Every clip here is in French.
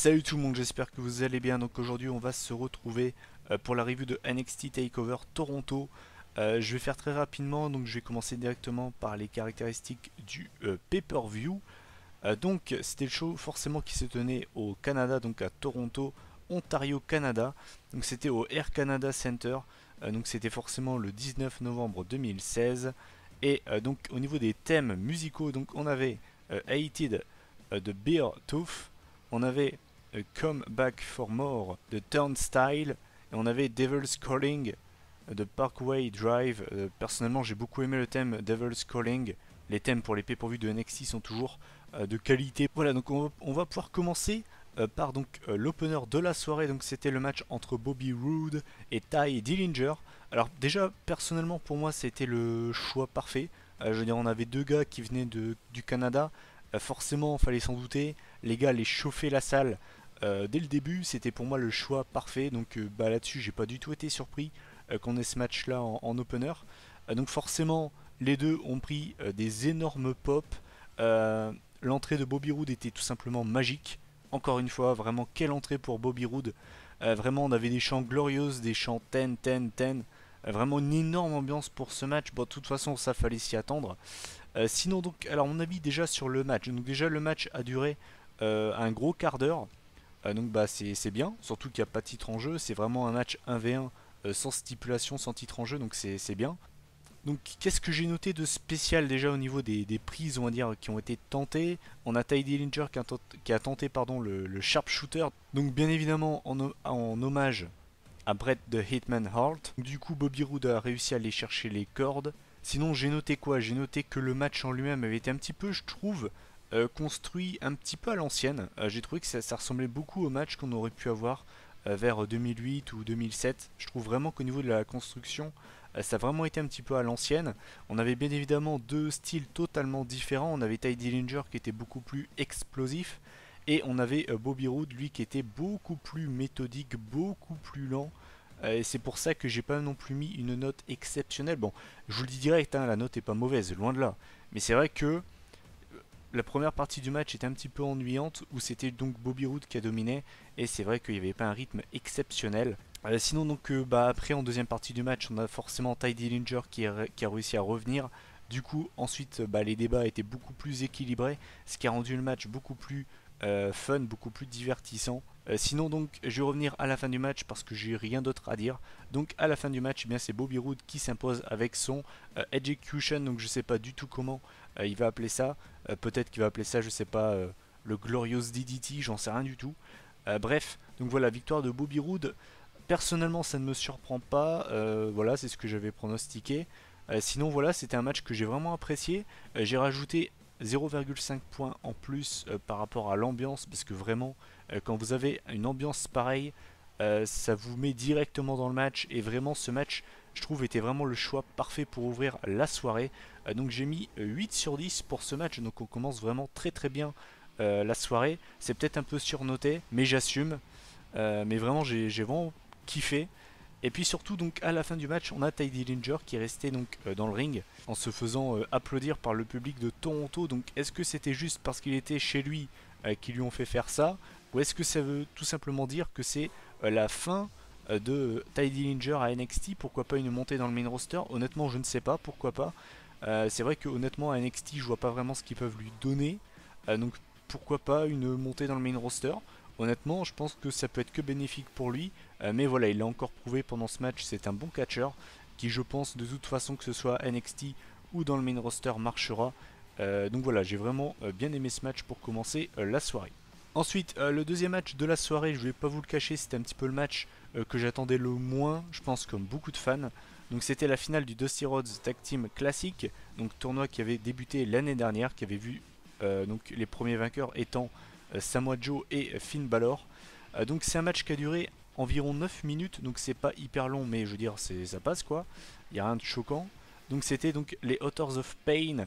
Salut tout le monde, j'espère que vous allez bien. Donc aujourd'hui on va se retrouver pour la review de NXT TakeOver Toronto. Je vais faire très rapidement, donc je vais commencer directement par les caractéristiques du pay-per-view. Donc c'était le show forcément qui se tenait au Canada, donc à Toronto, Ontario, Canada. Donc c'était au Air Canada Center. Donc c'était forcément le 19 novembre 2016. Et donc au niveau des thèmes musicaux, donc on avait Hated de Beer Tooth, on avait Come Back for More de Turnstile, et on avait Devil's Calling de Parkway Drive. Personnellement j'ai beaucoup aimé le thème Devil's Calling. Les thèmes pour les pay-per-view de NXT sont toujours de qualité. Voilà, donc on va pouvoir commencer par l'opener de la soirée. Donc c'était le match entre Bobby Roode et Ty Dillinger. Alors déjà personnellement pour moi c'était le choix parfait. Je veux dire, on avait deux gars qui venaient du Canada. Forcément fallait s'en douter. Les gars les chauffaient la salle dès le début. C'était pour moi le choix parfait. Donc là-dessus j'ai pas du tout été surpris qu'on ait ce match là en opener. Donc forcément les deux ont pris des énormes pops. L'entrée de Bobby Roode était tout simplement magique. Encore une fois, vraiment quelle entrée pour Bobby Roode. Vraiment, on avait des chants glorieuses, des chants 10, 10, 10. Vraiment une énorme ambiance pour ce match. Bon, de toute façon, ça fallait s'y attendre. Sinon, donc, alors mon avis déjà sur le match. Donc déjà, le match a duré un gros quart d'heure. Donc c'est bien, surtout qu'il n'y a pas de titre en jeu. C'est vraiment un match 1v1 sans stipulation, sans titre en jeu, donc c'est bien. Donc qu'est-ce que j'ai noté de spécial déjà au niveau des prises, on va dire, qui ont été tentées. On a Ty Dillinger qui a tenté pardon, le sharpshooter. Donc bien évidemment en hommage à Bret the Hitman Hart. Du coup Bobby Roode a réussi à aller chercher les cordes. Sinon j'ai noté quoi? J'ai noté que le match en lui-même avait été un petit peu, je trouve, construit un petit peu à l'ancienne. J'ai trouvé que ça ressemblait beaucoup au match qu'on aurait pu avoir vers 2008 ou 2007. Je trouve vraiment qu'au niveau de la construction, ça a vraiment été un petit peu à l'ancienne. On avait bien évidemment deux styles totalement différents. On avait Ty Dillinger qui était beaucoup plus explosif. Et on avait Bobby Roode, lui, qui était beaucoup plus méthodique, beaucoup plus lent. Et c'est pour ça que j'ai pas non plus mis une note exceptionnelle. Bon, je vous le dis direct, hein, la note est pas mauvaise, loin de là. Mais c'est vrai que la première partie du match était un petit peu ennuyante, où c'était donc Bobby Roode qui a dominé, et c'est vrai qu'il n'y avait pas un rythme exceptionnel. Sinon donc après en deuxième partie du match on a forcément Ty Dillinger qui a réussi à revenir. Du coup ensuite les débats étaient beaucoup plus équilibrés, ce qui a rendu le match beaucoup plus fun, beaucoup plus divertissant. Sinon donc je vais revenir à la fin du match parce que j'ai rien d'autre à dire. Donc à la fin du match, eh bien c'est Bobby Roode qui s'impose avec son execution. Donc je sais pas du tout comment il va appeler ça. Peut-être qu'il va appeler ça, je sais pas, le Glorious DDT, j'en sais rien du tout. Bref, donc voilà, victoire de Bobby Roode. Personnellement, ça ne me surprend pas. Voilà, c'est ce que j'avais pronostiqué. Sinon, voilà, c'était un match que j'ai vraiment apprécié. J'ai rajouté 0,5 points en plus par rapport à l'ambiance, parce que vraiment, quand vous avez une ambiance pareille, ça vous met directement dans le match. Et vraiment, ce match, je trouve, était vraiment le choix parfait pour ouvrir la soirée. Donc j'ai mis 8 sur 10 pour ce match. Donc on commence vraiment très très bien la soirée. C'est peut-être un peu surnoté, mais j'assume. Mais vraiment, j'ai vraiment kiffé. Et puis surtout donc à la fin du match, on a Ty Dillinger qui est resté donc dans le ring en se faisant applaudir par le public de Toronto. Donc est-ce que c'était juste parce qu'il était chez lui qui lui ont fait faire ça, ou est-ce que ça veut tout simplement dire que c'est la fin de Ty Dillinger à NXT? Pourquoi pas une montée dans le main roster? Honnêtement, je ne sais pas, pourquoi pas. C'est vrai que honnêtement à NXT, je vois pas vraiment ce qu'ils peuvent lui donner. Donc pourquoi pas une montée dans le main roster? Honnêtement, je pense que ça peut être que bénéfique pour lui. Mais voilà, il l'a encore prouvé pendant ce match, c'est un bon catcheur qui, je pense, de toute façon, que ce soit NXT ou dans le main roster, marchera. Donc voilà, j'ai vraiment bien aimé ce match pour commencer la soirée. Ensuite, le deuxième match de la soirée, je vais pas vous le cacher, c'était un petit peu le match que j'attendais le moins, je pense, comme beaucoup de fans. Donc c'était la finale du Dusty Rhodes Tag Team Classic, donc tournoi qui avait débuté l'année dernière, qui avait vu donc les premiers vainqueurs étant Samoa Joe et Finn Balor. Donc c'est un match qui a duré environ 9 minutes, donc c'est pas hyper long, mais je veux dire, ça passe quoi. Il n'y a rien de choquant. Donc c'était donc les Authors of Pain,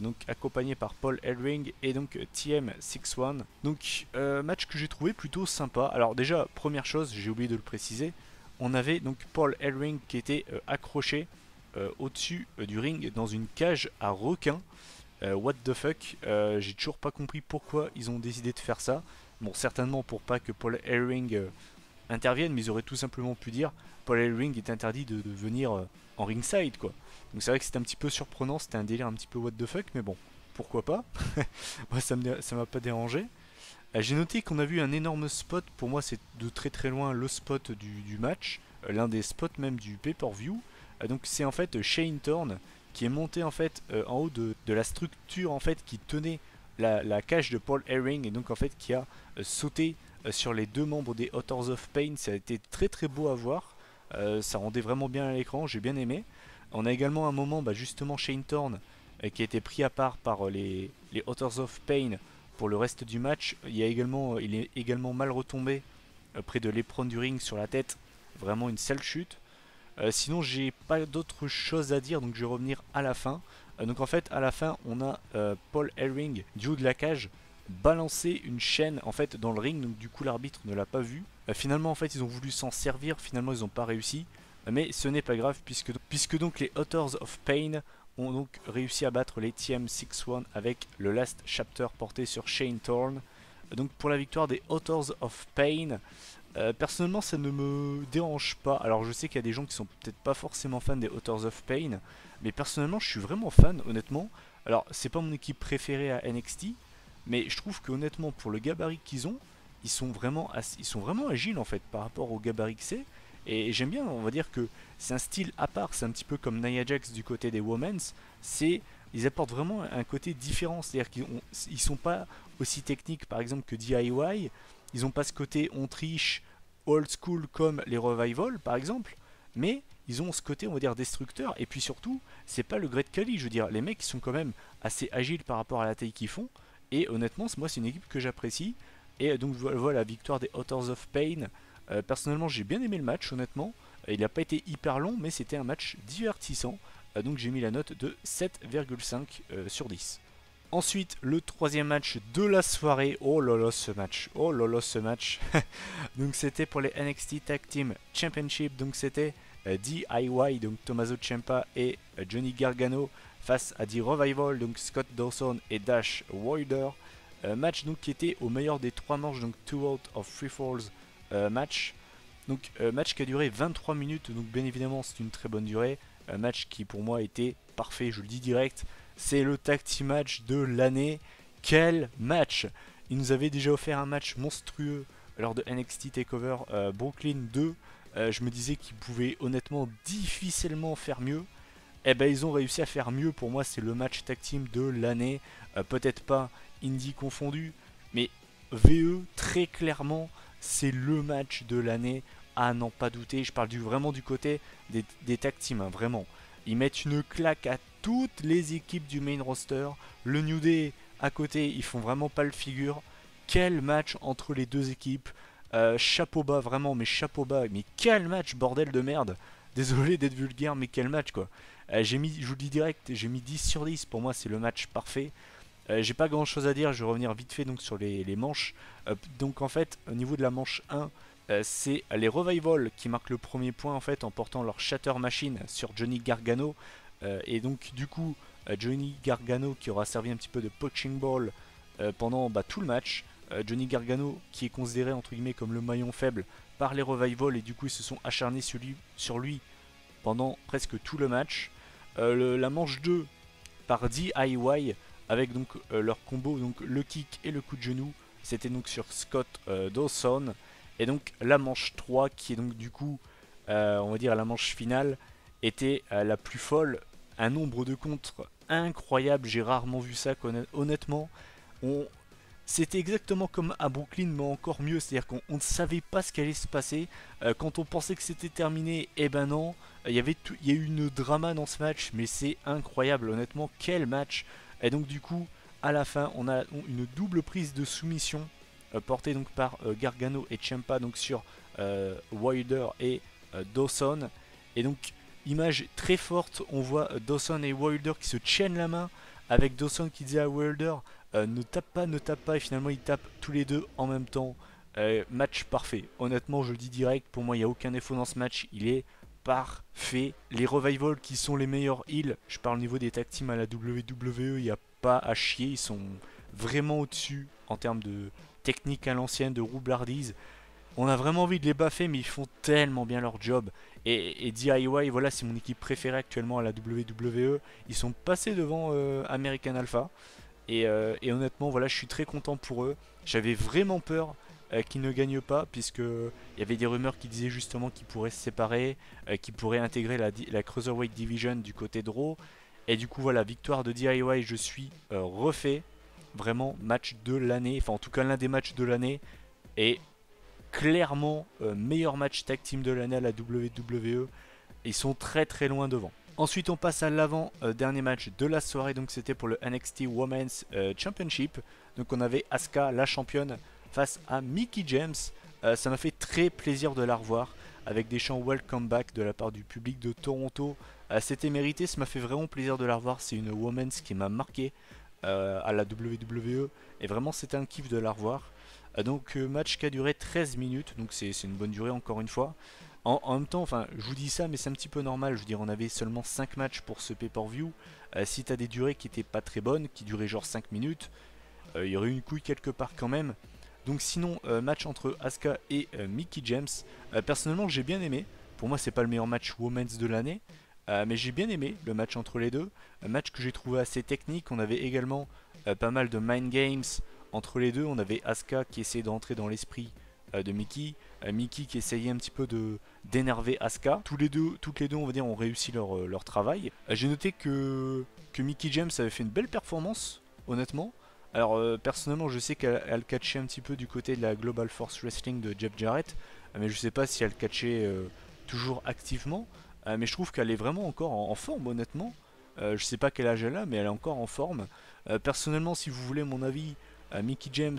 donc accompagné par Paul Ellering et donc TM61. Donc match que j'ai trouvé plutôt sympa. Alors déjà, première chose, j'ai oublié de le préciser, on avait donc Paul Ellering qui était accroché au-dessus du ring dans une cage à requins. What the fuck, j'ai toujours pas compris pourquoi ils ont décidé de faire ça. Bon, certainement pour pas que Paul Ellering intervienne, mais ils auraient tout simplement pu dire Paul Ellering est interdit de venir en ringside, quoi. Donc c'est vrai que c'était un petit peu surprenant, c'était un délire un petit peu what the fuck, mais bon, pourquoi pas. Moi, ça m'a pas dérangé. J'ai noté qu'on a vu un énorme spot, pour moi c'est de très très loin le spot du match, l'un des spots même du pay-per-view. Donc c'est en fait Shane Thorne qui est monté en fait en haut de la structure en fait qui tenait la cage de Paul Ellering et donc en fait qui a sauté sur les deux membres des Authors of Pain. Ça a été très très beau à voir, ça rendait vraiment bien à l'écran, j'ai bien aimé. On a également un moment justement Shane Thorne qui a été pris à part par les Authors of Pain pour le reste du match. Il est également mal retombé près de l'éperon du ring sur la tête, vraiment une sale chute. Sinon j'ai pas d'autre chose à dire, donc je vais revenir à la fin. Donc en fait à la fin on a Paul Ellering du haut de la cage balancer une chaîne en fait dans le ring, donc du coup l'arbitre ne l'a pas vu. Finalement en fait ils ont voulu s'en servir, finalement ils n'ont pas réussi, mais ce n'est pas grave puisque donc les Authors of Pain ont donc réussi à battre les TM61 avec le Last Chapter porté sur Shane Thorne. Donc pour la victoire des Authors of Pain, personnellement ça ne me dérange pas. Alors je sais qu'il y a des gens qui sont peut-être pas forcément fans des Authors of Pain, mais personnellement je suis vraiment fan honnêtement. Alors c'est pas mon équipe préférée à NXT, mais je trouve que honnêtement pour le gabarit qu'ils ont, ils sont vraiment agiles en fait par rapport au gabarit que c'est. Et j'aime bien, on va dire que c'est un style à part, c'est un petit peu comme Nia Jax du côté des Women's, ils apportent vraiment un côté différent, c'est-à-dire qu'ils sont pas aussi techniques par exemple que DIY, ils ont pas ce côté on triche old school comme les Revival par exemple, mais ils ont ce côté on va dire destructeur, et puis surtout c'est pas le Great Khali, je veux dire, les mecs ils sont quand même assez agiles par rapport à la taille qu'ils font, et honnêtement moi c'est une équipe que j'apprécie, et donc voilà la victoire des Authors of Pain. Personnellement j'ai bien aimé le match honnêtement, il n'a pas été hyper long mais c'était un match divertissant, donc j'ai mis la note de 7,5 sur 10. Ensuite le troisième match de la soirée, oh là là ce match, oh là là ce match. Donc c'était pour les NXT Tag Team Championship, donc c'était DIY, donc Tommaso Ciampa et Johnny Gargano face à The Revival, donc Scott Dawson et Dash Wilder. Match donc qui était au meilleur des trois manches, donc 2 out of 3 falls match. Donc match qui a duré 23 minutes, donc bien évidemment c'est une très bonne durée. Match qui pour moi était parfait, je le dis direct. C'est le tag team match de l'année. Quel match! Il nous avait déjà offert un match monstrueux lors de NXT TakeOver Brooklyn 2. Je me disais qu'ils pouvaient honnêtement difficilement faire mieux. Eh ben ils ont réussi à faire mieux. Pour moi c'est le match tag team de l'année. Peut-être pas indie confondu, mais VE très clairement c'est le match de l'année, à n'en pas douter. Je parle vraiment du côté des tag teams, hein, vraiment. Ils mettent une claque à toutes les équipes du main roster. Le New Day à côté, ils font vraiment pas le figure. Quel match entre les deux équipes. Chapeau bas, vraiment, mais chapeau bas. Mais quel match, bordel de merde. Désolé d'être vulgaire, mais quel match, quoi. Je vous le dis direct, j'ai mis 10 sur 10. Pour moi, c'est le match parfait. J'ai pas grand chose à dire, je vais revenir vite fait donc sur les manches. Donc en fait, au niveau de la manche 1, c'est les Revival qui marquent le premier point en fait en portant leur Shatter Machine sur Johnny Gargano. Et donc du coup, Johnny Gargano qui aura servi un petit peu de punching ball pendant tout le match. Johnny Gargano qui est considéré entre guillemets comme le maillon faible par les Revival, et du coup ils se sont acharnés sur lui pendant presque tout le match. La manche 2 par DIY avec donc leur combo, donc le kick et le coup de genou, c'était donc sur Scott Dawson. Et donc la manche 3 qui est donc du coup on va dire la manche finale était la plus folle, un nombre de contres incroyable, j'ai rarement vu ça honnêtement. C'était exactement comme à Brooklyn mais encore mieux, c'est à dire qu'on ne savait pas ce qui allait se passer. Quand on pensait que c'était terminé, eh ben non, il y a eu une drama dans ce match, mais c'est incroyable honnêtement, quel match. Et donc du coup à la fin on a une double prise de soumission portée donc par Gargano et Ciampa donc sur Wilder et Dawson. Et donc image très forte, on voit Dawson et Wilder qui se tiennent la main, avec Dawson qui dit à Wilder ne tape pas, et finalement ils tapent tous les deux en même temps. Match parfait, honnêtement je le dis direct, pour moi il n'y a aucun défaut dans ce match, il est parfait. Les Revival qui sont les meilleurs heels, je parle au niveau des tag teams à la WWE, il n'y a pas à chier, ils sont vraiment au-dessus en termes technique à l'ancienne, de roublardise. On a vraiment envie de les baffer, mais ils font tellement bien leur job. Et DIY, voilà, c'est mon équipe préférée actuellement à la WWE. Ils sont passés devant American Alpha. Et honnêtement, voilà, je suis très content pour eux. J'avais vraiment peur qu'ils ne gagnent pas, puisque il y avait des rumeurs qui disaient justement qu'ils pourraient se séparer, qu'ils pourraient intégrer la Cruiserweight Division du côté de Raw. Et du coup, voilà, victoire de DIY, je suis refait. Vraiment, match de l'année, enfin en tout cas l'un des matchs de l'année. Et clairement, meilleur match tag team de l'année à la WWE. Ils sont très très loin devant. Ensuite, on passe à l'avant dernier match de la soirée. Donc, c'était pour le NXT Women's Championship. Donc, on avait Asuka, la championne, face à Mickie James. Ça m'a fait très plaisir de la revoir avec des chants Welcome Back de la part du public de Toronto. C'était mérité, ça m'a fait vraiment plaisir de la revoir. C'est une Women's qui m'a marqué à la WWE. Et vraiment, c'était un kiff de la revoir. Donc, match qui a duré 13 minutes. Donc, c'est une bonne durée encore une fois. En même temps, enfin, je vous dis ça, mais c'est un petit peu normal. Je veux dire, on avait seulement 5 matchs pour ce pay-per-view. Si t'as des durées qui étaient pas très bonnes, qui duraient genre 5 minutes, il y aurait eu une couille quelque part quand même. Donc sinon, match entre Asuka et Mickie James. Personnellement, j'ai bien aimé. Pour moi, c'est pas le meilleur match Women's de l'année. Mais j'ai bien aimé le match entre les deux. Un match que j'ai trouvé assez technique. On avait également pas mal de mind games entre les deux. On avait Asuka qui essayait d'entrer dans l'esprit de Mickie. Mickie qui essayait un petit peu d'énerver Asuka. Toutes les deux, on va dire, ont réussi leur travail. J'ai noté que Mickie James avait fait une belle performance, honnêtement. Alors personnellement, je sais qu'elle catchait un petit peu du côté de la Global Force Wrestling de Jeff Jarrett, mais je sais pas si elle catchait toujours activement. Mais je trouve qu'elle est vraiment encore en forme, honnêtement. Je sais pas quel âge elle a, mais elle est encore en forme. Personnellement, si vous voulez mon avis, Mickie James,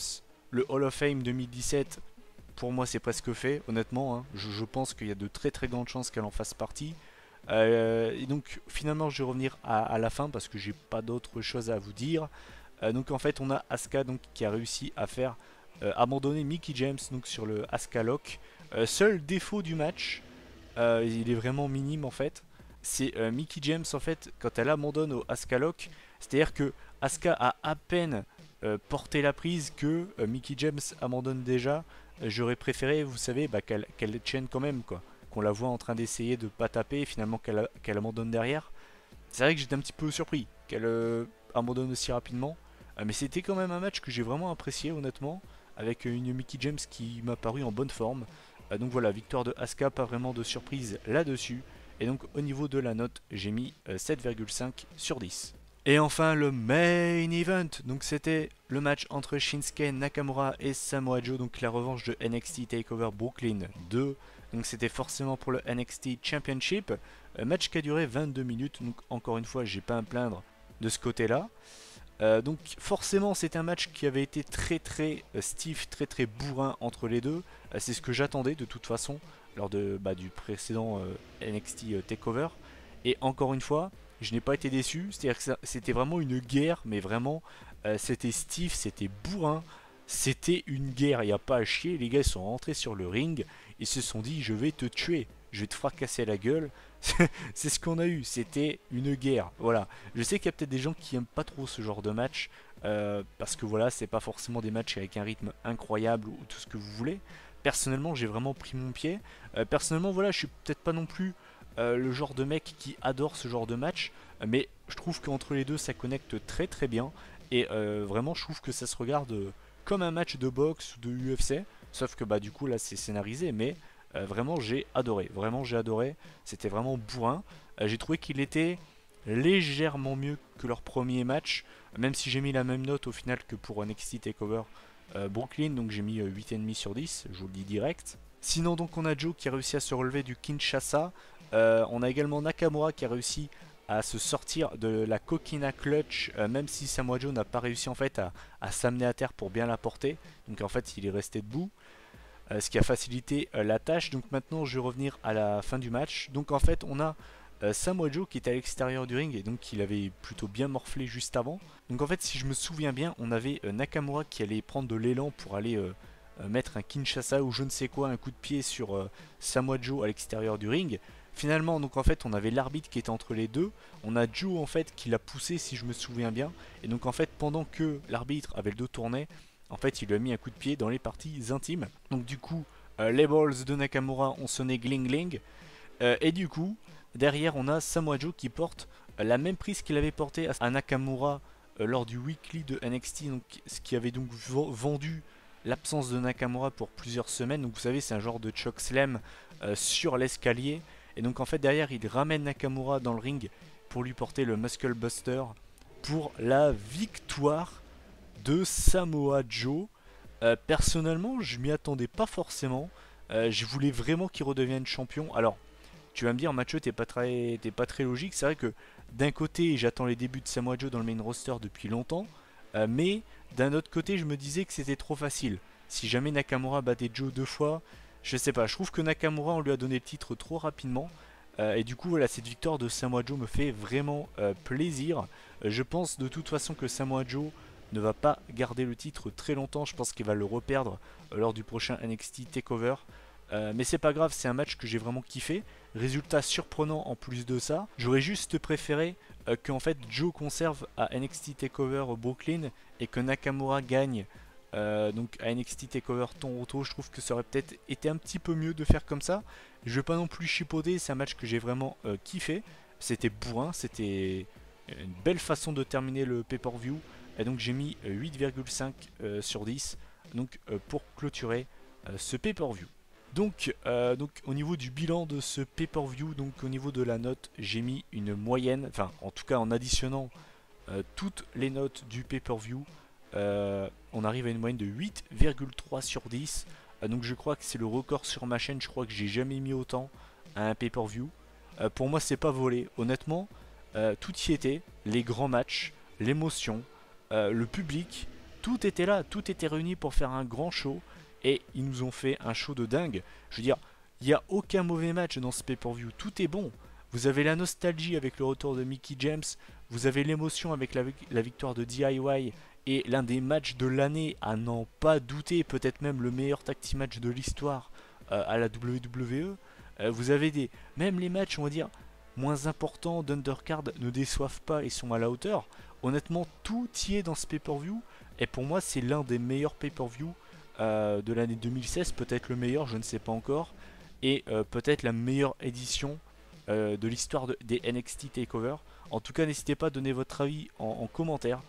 le Hall of Fame 2017, pour moi c'est presque fait, honnêtement. Hein. Je pense qu'il y a de très très grandes chances qu'elle en fasse partie. Et donc finalement je vais revenir à la fin parce que j'ai pas d'autre chose à vous dire. Donc en fait on a Asuka donc, qui a réussi à faire abandonner Mickie James donc, sur le Asuka Lock. Seul défaut du match, il est vraiment minime en fait. C'est Mickie James en fait quand elle abandonne au Asuka Lock. C'est-à-dire que Asuka a à peine porté la prise que Mickie James abandonne déjà. J'aurais préféré, vous savez, bah, qu'elle tienne quand même quoi. Qu'on la voit en train d'essayer de pas taper et finalement qu'elle abandonne derrière. C'est vrai que j'étais un petit peu surpris qu'elle abandonne aussi rapidement. Mais c'était quand même un match que j'ai vraiment apprécié honnêtement. Avec une Mickie James qui m'a paru en bonne forme. Donc voilà, victoire de Asuka, pas vraiment de surprise là-dessus. Et donc au niveau de la note, j'ai mis 7,5 sur 10. Et enfin le main event, donc c'était le match entre Shinsuke Nakamura et Samoa Joe, donc la revanche de NXT TakeOver Brooklyn 2. Donc c'était forcément pour le NXT Championship. Match qui a duré 22 minutes, donc encore une fois j'ai pas à me plaindre de ce côté-là. Donc forcément c'est un match qui avait été très très stiff, très très bourrin entre les deux. C'est ce que j'attendais de toute façon lors du précédent NXT TakeOver. Et encore une fois, je n'ai pas été déçu. C'est-à-dire que c'était vraiment une guerre, mais vraiment c'était stiff, c'était bourrin. C'était une guerre, il n'y a pas à chier. Les gars sont rentrés sur le ring, ils se sont dit je vais te tuer, je vais te fracasser la gueule. C'est ce qu'on a eu, c'était une guerre. Voilà. Je sais qu'il y a peut-être des gens qui aiment pas trop ce genre de match parce que voilà, c'est pas forcément des matchs avec un rythme incroyable ou tout ce que vous voulez. Personnellement, j'ai vraiment pris mon pied. Personnellement, voilà, je suis peut-être pas non plus le genre de mec qui adore ce genre de match, mais je trouve qu'entre les deux, ça connecte très très bien. Et vraiment, je trouve que ça se regarde comme un match de boxe ou de UFC, sauf que bah du coup là c'est scénarisé, mais vraiment j'ai adoré, c'était vraiment bourrin. J'ai trouvé qu'il était légèrement mieux que leur premier match, même si j'ai mis la même note au final que pour NXT TakeOver Brooklyn, donc j'ai mis 8,5 sur 10, je vous le dis direct. Sinon donc on a Joe qui a réussi à se relever du Kinshasa, on a également Nakamura qui a réussi à se sortir de la Coquina Clutch, même si Samoa Joe n'a pas réussi en fait à s'amener à terre pour bien la porter, donc en fait il est resté debout. Ce qui a facilité la tâche. Donc maintenant je vais revenir à la fin du match. Donc en fait on a Samoa Joe qui était à l'extérieur du ring et donc il avait plutôt bien morflé juste avant. Donc en fait si je me souviens bien on avait Nakamura qui allait prendre de l'élan pour aller mettre un Kinshasa ou je ne sais quoi, un coup de pied sur Samoa Joe à l'extérieur du ring. Finalement donc en fait on avait l'arbitre qui était entre les deux. On a Joe en fait qui l'a poussé si je me souviens bien. Et donc en fait pendant que l'arbitre avait le dos tourné, En fait, il lui a mis un coup de pied dans les parties intimes. Donc du coup, les balls de Nakamura ont sonné gling gling. Et du coup, derrière, on a Samoa Joe qui porte la même prise qu'il avait portée à Nakamura lors du weekly de NXT, donc, ce qui avait donc vendu l'absence de Nakamura pour plusieurs semaines. Donc vous savez, c'est un genre de choke slam sur l'escalier. Et donc en fait, derrière, il ramène Nakamura dans le ring pour lui porter le Muscle Buster pour la victoire de Samoa Joe. Personnellement, je m'y attendais pas forcément. Je voulais vraiment qu'il redevienne champion. Alors, tu vas me dire, Mathieu, t'es pas très logique. C'est vrai que d'un côté, j'attends les débuts de Samoa Joe dans le main roster depuis longtemps. Mais d'un autre côté, je me disais que c'était trop facile. Si jamais Nakamura battait Joe 2 fois, je sais pas. Je trouve que Nakamura, on lui a donné le titre trop rapidement. Et du coup, voilà, cette victoire de Samoa Joe me fait vraiment plaisir. Je pense de toute façon que Samoa Joe ne va pas garder le titre très longtemps. Je pense qu'il va le reperdre lors du prochain NXT TakeOver. Mais c'est pas grave, c'est un match que j'ai vraiment kiffé. Résultat surprenant en plus de ça. J'aurais juste préféré qu'en fait Joe conserve à NXT TakeOver Brooklyn et que Nakamura gagne donc à NXT TakeOver Toronto. Je trouve que ça aurait peut-être été un petit peu mieux de faire comme ça. Je vais pas non plus chipoter, c'est un match que j'ai vraiment kiffé. C'était bourrin, c'était une belle façon de terminer le pay-per-view. Et donc j'ai mis 8,5 sur 10 donc, pour clôturer ce pay-per-view. Donc au niveau du bilan de ce pay-per-view, donc au niveau de la note, j'ai mis une moyenne, enfin en tout cas en additionnant toutes les notes du pay-per-view, on arrive à une moyenne de 8,3 sur 10. Donc je crois que c'est le record sur ma chaîne, je crois que j'ai jamais mis autant à un pay-per-view. Pour moi c'est pas volé, honnêtement, tout y était, les grands matchs, l'émotion, le public, tout était là, tout était réuni pour faire un grand show. Et ils nous ont fait un show de dingue. Je veux dire, il n'y a aucun mauvais match dans ce pay-per-view. Tout est bon. Vous avez la nostalgie avec le retour de Mickie James. Vous avez l'émotion avec la victoire de DIY. Et l'un des matchs de l'année, à n'en pas douter. Peut-être même le meilleur tag team match de l'histoire à la WWE. Vous avez même les matchs, on va dire, moins importants d'Undercard ne déçoivent pas et sont à la hauteur. Honnêtement, tout y est dans ce pay-per-view. Et pour moi, c'est l'un des meilleurs pay-per-view de l'année 2016, peut-être le meilleur, je ne sais pas encore, et peut-être la meilleure édition de l'histoire des NXT TakeOver. En tout cas, n'hésitez pas à donner votre avis en commentaire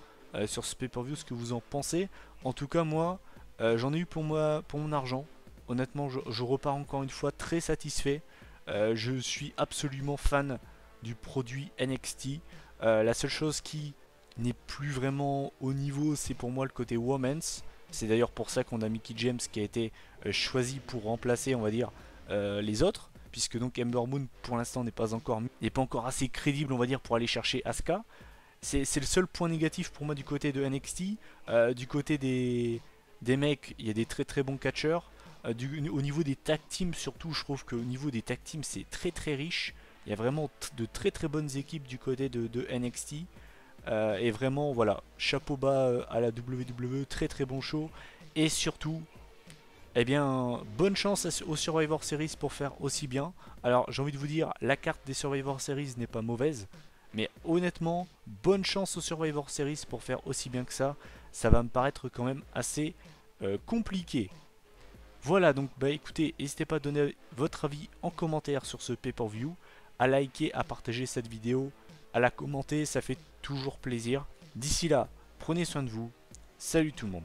sur ce pay-per-view, ce que vous en pensez. En tout cas, moi, j'en ai eu pour mon argent. Honnêtement, je repars encore une fois très satisfait. Je suis absolument fan du produit NXT. La seule chose qui n'est plus vraiment au niveau, c'est pour moi le côté women's. C'est d'ailleurs pour ça qu'on a Mickie James qui a été choisi pour remplacer, on va dire, les autres, puisque donc Ember Moon pour l'instant n'est pas encore assez crédible, on va dire, pour aller chercher Asuka. C'est le seul point négatif pour moi du côté de NXT. Du côté des mecs, il y a des très très bons catcheurs. Au niveau des tag teams, surtout, je trouve qu'au niveau des tag teams, c'est très très riche. Il y a vraiment de très très bonnes équipes du côté de NXT. Et vraiment, voilà, chapeau bas à la WWE, très très bon show. Et surtout, eh bien, bonne chance aux Survivor Series pour faire aussi bien. Alors, j'ai envie de vous dire, la carte des Survivor Series n'est pas mauvaise. Mais honnêtement, bonne chance aux Survivor Series pour faire aussi bien que ça. Ça va me paraître quand même assez compliqué. Voilà, donc bah écoutez, n'hésitez pas à donner votre avis en commentaire sur ce pay-per-view, à liker, à partager cette vidéo, à la commenter, ça fait toujours plaisir. D'ici là, prenez soin de vous. Salut tout le monde.